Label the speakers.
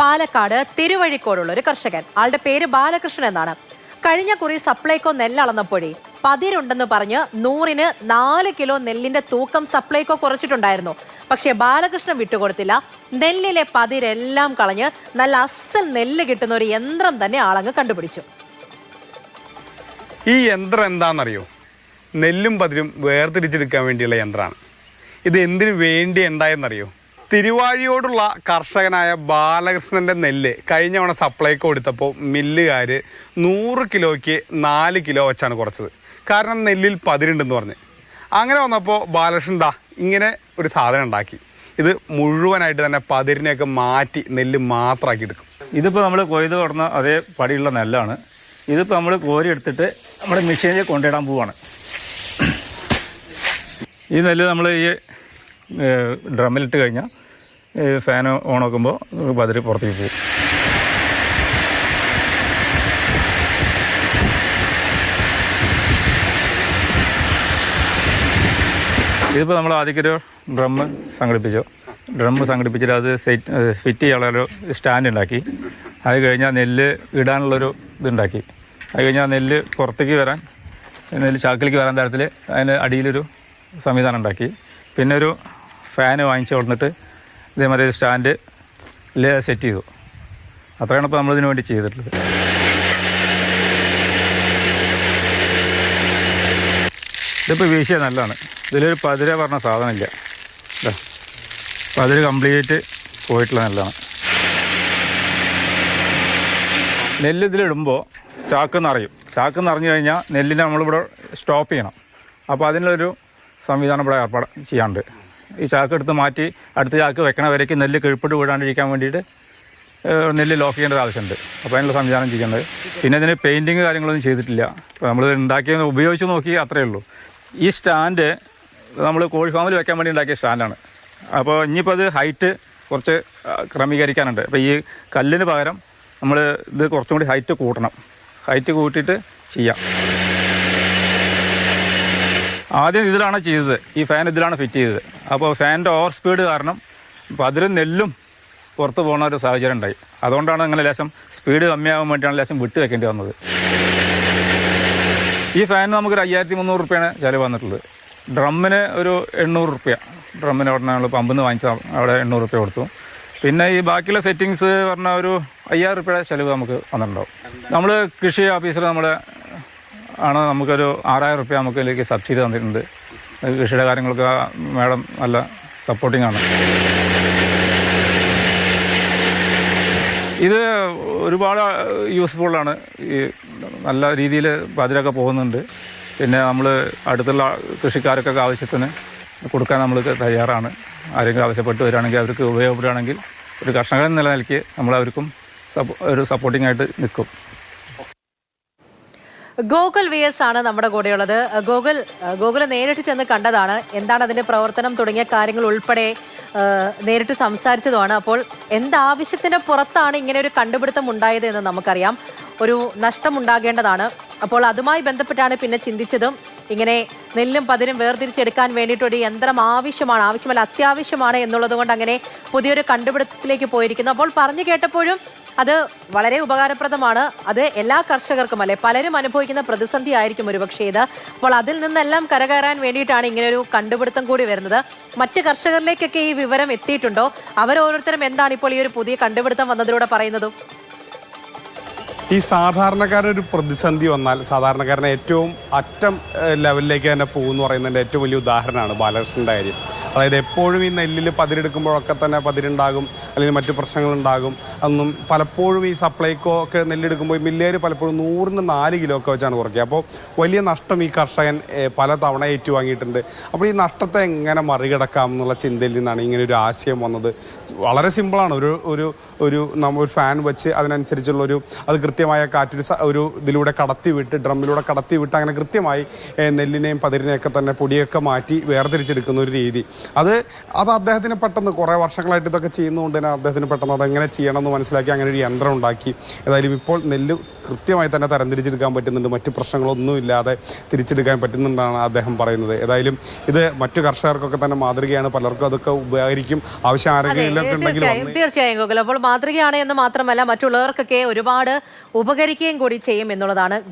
Speaker 1: പാലക്കാട് തിരുവഴിക്കോടുള്ള ഒരു കർഷകൻ. ആളുടെ പേര് ബാലകൃഷ്ണൻ എന്നാണ്. കഴിഞ്ഞ കുറി സപ്ലൈകോ നെല്ലളന്നപ്പോഴേ പതിരുണ്ടെന്ന് പറഞ്ഞ് 100-ന് 4 കിലോ നെല്ലിന്റെ തൂക്കം സപ്ലൈകോ കുറച്ചിട്ടുണ്ടായിരുന്നു. പക്ഷേ ബാലകൃഷ്ണൻ വിട്ടുകൊടുത്തില്ല. നെല്ലിലെ പതിരെല്ലാം കളഞ്ഞ് നല്ല അസൽ നെല്ല് കിട്ടുന്ന ഒരു യന്ത്രം തന്നെ ആളങ്ങ് കണ്ടുപിടിച്ചു.
Speaker 2: ഈ യന്ത്രം എന്താണെന്നറിയോ? നെല്ലും പതിരും വേർതിരിച്ചെടുക്കാൻ വേണ്ടിയുള്ള യന്ത്രമാണ്. ഇത് എന്തിനു വേണ്ടി ഉണ്ടായെന്നറിയോ? തിരുവാഴിയോടുള്ള കർഷകനായ ബാലകൃഷ്ണന്റെ നെല്ല് കഴിഞ്ഞ തവണ സപ്ലൈകോ കൊടുത്തപ്പോൾ മില്ലുകാർ 100 കിലോയ്ക്ക് 4 കിലോ വെച്ചാണ് കുറച്ചത്. കാരണം നെല്ലിൽ പതിരുണ്ടെന്ന് പറഞ്ഞ്. അങ്ങനെ വന്നപ്പോൾ ബാലകൃഷ്ണൻ ഇങ്ങനെ ഒരു സാധനം ഉണ്ടാക്കി. ഇത് മുഴുവനായിട്ട് തന്നെ പതിരിനെയൊക്കെ മാറ്റി നെല്ല് മാത്രമാക്കി എടുക്കും.
Speaker 3: ഇതിപ്പോൾ നമ്മൾ കൊയ്ത് കൊടുന്ന അതേ പടിയുള്ള നെല്ലാണ്. ഇതിപ്പോൾ നമ്മൾ കോരി എടുത്തിട്ട് നമ്മുടെ മെഷീനിൽ കൊണ്ടിടാൻ പോവാണ്. ഈ നെല്ല് നമ്മൾ ഈ ഡ്രമ്മിലിട്ട് കഴിഞ്ഞാൽ ഫാൻ ഓൺ ആക്കുമ്പോൾ പതിര് പുറത്തേക്ക് പോകും. ഇതിപ്പോൾ നമ്മൾ ആദ്യമൊരു ഡ്രമ്മ് സംഘടിപ്പിച്ചിട്ട് അത് ഫിറ്റ് ചെയ്യാനുള്ളൊരു സ്റ്റാൻഡ് ഉണ്ടാക്കി. അത് കഴിഞ്ഞാൽ നെല്ല് ഇടാനുള്ളൊരു ഇതുണ്ടാക്കി. അത് കഴിഞ്ഞാൽ നെല്ല് പുറത്തേക്ക് വരാൻ, നെല്ല് ചാക്കിലേക്ക് വരാൻ തരത്തിൽ അതിന് അടിയിലൊരു സംവിധാനം ഉണ്ടാക്കി. പിന്നെ ഒരു ഫാന് വാങ്ങിച്ച് കൊടുത്തിട്ട് ഇതേമാതിരി സ്റ്റാൻഡിൽ സെറ്റ് ചെയ്തു. അത്രയാണ് ഇപ്പോൾ നമ്മളിതിനു വേണ്ടി ചെയ്തിട്ടുള്ളത്. ഇതിപ്പോൾ വീശിയ നല്ലതാണ്. ഇതിലൊരു പതിര പറഞ്ഞ സാധനമില്ല. പതിര് കംപ്ലീറ്റ് പോയിട്ടുള്ള നല്ലതാണ്. നെല്ല് ഇതിലിടുമ്പോൾ ചാക്ക് നിറഞ്ഞു കഴിഞ്ഞാൽ നെല്ലിനെ നമ്മളിവിടെ സ്റ്റോപ്പ് ചെയ്യണം. അപ്പോൾ അതിനുള്ളൊരു സംവിധാനം ഇവിടെ ഏർപ്പാട് ചെയ്യാറുണ്ട്. ഈ ചാക്ക് എടുത്ത് മാറ്റി അടുത്ത ചാക്ക് വെക്കണ വരേക്ക് നെല്ല് കിഴിപ്പിട്ട് വിടാണ്ടിരിക്കാൻ വേണ്ടിയിട്ട് നെല്ല് ലോക്ക് ചെയ്യേണ്ട ആവശ്യമുണ്ട്. അപ്പോൾ അതിനുള്ള സംവിധാനം ചെയ്യേണ്ടത്. പിന്നെ ഇതിന് പെയിൻറ്റിങ് കാര്യങ്ങളൊന്നും ചെയ്തിട്ടില്ല. ഇപ്പോൾ നമ്മൾ ഉണ്ടാക്കിയത് ഉപയോഗിച്ച് നോക്കി അത്രയേ ഉള്ളൂ. ഈ സ്റ്റാൻഡ് നമ്മൾ കോഴി ഫാമിൽ വെക്കാൻ വേണ്ടി ഉണ്ടാക്കിയ സ്റ്റാൻഡാണ്. അപ്പോൾ ഇനിയിപ്പോൾ അത് ഹൈറ്റ് കുറച്ച് ക്രമീകരിക്കാനുണ്ട്. അപ്പോൾ ഈ കല്ലിന് പകരം നമ്മൾ ഇത് കുറച്ചും കൂടി ഹൈറ്റ് കൂട്ടണം. ഹൈറ്റ് കൂട്ടിയിട്ട് ചെയ്യാം. ആദ്യം ഇതിലാണ് ചെയ്തത്. ഈ ഫാൻ ഇതിലാണ് ഫിറ്റ് ചെയ്തത്. അപ്പോൾ ഫാനിൻ്റെ ഓവർ സ്പീഡ് കാരണം പതിരും നെല്ലും പുറത്ത് പോകുന്ന ഒരു സാഹചര്യം ഉണ്ടായി. അതുകൊണ്ടാണ് അങ്ങനെ ലേശം സ്പീഡ് കമ്മിയാകാൻ വേണ്ടിയാണ് ലേശം വിട്ട് വെക്കേണ്ടി വന്നത്. ഈ ഫാനിന് നമുക്കൊരു 5300 രൂപയാണ് ചിലവ് വന്നിട്ടുള്ളത്. ഡ്രമ്മിന് ഒരു 800 രൂപ. ഡ്രമ്മിന് അവിടെ നമ്മൾ പമ്പിൽ നിന്ന് വാങ്ങിച്ച അവിടെ 800 രൂപ കൊടുത്തു. പിന്നെ ഈ ബാക്കിയുള്ള സെറ്റിങ്സ് പറഞ്ഞാൽ ഒരു 5000 രൂപയുടെ ചിലവ് നമുക്ക് വന്നിട്ടുണ്ടാവും. നമ്മൾ കൃഷി ഓഫീസർ നമുക്കൊരു 6000 രൂപ നമുക്ക് ഇതിലേക്ക് സബ്സിഡി തന്നിട്ടുണ്ട്. കൃഷിയുടെ കാര്യങ്ങൾക്ക് മാഡം നല്ല സപ്പോർട്ടിംഗ് ആണ്. ഇത് ഒരുപാട് യൂസ്ഫുള്ളാണ്. ഈ നല്ല രീതിയിൽ പതിരൊക്കെ പോകുന്നുണ്ട്. പിന്നെ നമ്മൾ അടുത്തുള്ള കൃഷിക്കാർക്കൊക്കെ ആവശ്യത്തിന് കൊടുക്കാൻ നമ്മൾ തയ്യാറാണ്. ആരെങ്കിലും ആവശ്യപ്പെട്ട് വരികയാണെങ്കിൽ അവർക്ക് ഉപയോഗപ്പെടുകയാണെങ്കിൽ ഒരു കർഷകൻ എന്ന നിലയ്ക്ക് നമ്മളവർക്കും ഒരു സപ്പോർട്ടിംഗ് ആയിട്ട് നിൽക്കും.
Speaker 1: ഗോകുൽ VS ആണ് നമ്മുടെ കൂടെയുള്ളത്. ഗോകുൽ നേരിട്ട് ചെന്ന് കണ്ടതാണ്. എന്താണ് അതിന്റെ പ്രവർത്തനം തുടങ്ങിയ കാര്യങ്ങൾ ഉൾപ്പെടെ നേരിട്ട് സംസാരിച്ചതുമാണ്. അപ്പോൾ എന്താവശ്യത്തിന്റെ പുറത്താണ് ഇങ്ങനെ ഒരു കണ്ടുപിടുത്തം ഉണ്ടായത് എന്ന് നമുക്കറിയാം. ഒരു നഷ്ടം ഉണ്ടാകേണ്ടതാണ്. അപ്പോൾ അതുമായി ബന്ധപ്പെട്ടാണ് പിന്നെ ചിന്തിച്ചതും ഇങ്ങനെ നെല്ലും പതിരും വേർതിരിച്ചെടുക്കാൻ വേണ്ടിയിട്ടൊരു യന്ത്രം ആവശ്യമല്ല അത്യാവശ്യമാണ് എന്നുള്ളത് കൊണ്ട് അങ്ങനെ പുതിയൊരു കണ്ടുപിടുത്തത്തിലേക്ക് പോയിരിക്കുന്നു. അപ്പോൾ പറഞ്ഞു കേട്ടപ്പോഴും അത് വളരെ ഉപകാരപ്രദമാണ്. അത് എല്ലാ കർഷകർക്കും അല്ലെ പലരും അനുഭവിക്കുന്ന പ്രതിസന്ധി ആയിരിക്കും ഒരുപക്ഷേ ഇത്. അപ്പോൾ അതിൽ നിന്നെല്ലാം കരകയറാൻ വേണ്ടിയിട്ടാണ് ഇങ്ങനെയൊരു കണ്ടുപിടുത്തം കൂടി വരുന്നത്. മറ്റ് കർഷകരിലേക്കൊക്കെ ഈ വിവരം എത്തിയിട്ടുണ്ടോ? അവരോരോരുത്തരും എന്താണ് ഇപ്പോൾ ഈ ഒരു പുതിയ കണ്ടുപിടുത്തം വന്നതിലൂടെ പറയുന്നതും?
Speaker 2: ഈ സാധാരണക്കാരനൊരു പ്രതിസന്ധി വന്നാൽ സാധാരണക്കാരനെ ഏറ്റവും അറ്റം ലെവലിലേക്ക് തന്നെ പോകുമെന്ന് പറയുന്നതിൻ്റെ ഏറ്റവും വലിയ ഉദാഹരണമാണ് ബാലകൃഷ്ണൻ്റെ കാര്യം. അതായത് എപ്പോഴും ഈ നെല്ലിൽ പതിരെടുക്കുമ്പോഴൊക്കെ തന്നെ പതിരുണ്ടാകും, അല്ലെങ്കിൽ മറ്റു പ്രശ്നങ്ങളുണ്ടാകും. അതൊന്നും പലപ്പോഴും ഈ സപ്ലൈകോ ഒക്കെ നെല്ലെടുക്കുമ്പോൾ മില്ലുകാർ പലപ്പോഴും 100-ന് 4 കിലോ ഒക്കെ വെച്ചാണ് കുറയ്ക്കുക. അപ്പോൾ വലിയ നഷ്ടം ഈ കർഷകൻ പല തവണ ഏറ്റുവാങ്ങിയിട്ടുണ്ട്. അപ്പോൾ ഈ നഷ്ടത്തെ എങ്ങനെ മറികടക്കാം എന്നുള്ള ചിന്തയിൽ നിന്നാണ് ഇങ്ങനെ ഒരു ആശയം വന്നത്. വളരെ സിമ്പിളാണ്. ഒരു ഫാൻ വെച്ച് അതിനനുസരിച്ചുള്ളൊരു അത് കൃത്യമായ ഒരു ഇതിലൂടെ ഡ്രമ്മിലൂടെ കടത്തി വിട്ട് അങ്ങനെ കൃത്യമായി നെല്ലിനെയും പതിരിനെയൊക്കെ തന്നെ പൊടിയൊക്കെ മാറ്റി വേർതിരിച്ചെടുക്കുന്ന ഒരു രീതി. അത് അദ്ദേഹത്തിന് പെട്ടെന്ന് കുറേ വർഷങ്ങളായിട്ട് ഇതൊക്കെ ചെയ്യുന്നതുകൊണ്ട് തന്നെ അദ്ദേഹത്തിന് പെട്ടെന്ന് അതെങ്ങനെ ചെയ്യണമെന്ന് മനസ്സിലാക്കി അങ്ങനെ ഒരു യന്ത്രം ഉണ്ടാക്കി. ഏതായാലും ഇപ്പോൾ നെല്ല് കൃത്യമായി തന്നെ തരംതിരിച്ചെടുക്കാൻ പറ്റുന്നുണ്ട്, മറ്റു പ്രശ്നങ്ങളൊന്നും ഇല്ലാതെ തിരിച്ചെടുക്കാൻ പറ്റുന്നുണ്ടെന്നാണ് അദ്ദേഹം പറയുന്നത്. ഏതായാലും ഇത് മറ്റു കർഷകർക്കൊക്കെ തന്നെ മാതൃകയാണ്, പലർക്കും അതൊക്കെ ഉപകരിക്കും. ആവശ്യം ആരെങ്കിലും ഉണ്ടെങ്കിൽ
Speaker 1: തീർച്ചയായും ഗോകുൽ, അപ്പോൾ മാതൃകയാണ് എന്ന് മാത്രമല്ല മറ്റുള്ളവർക്കൊക്കെ ഒരുപാട് ഉപകരിക്കുകയും കൂടി ചെയ്യും എന്നുള്ളതാണ്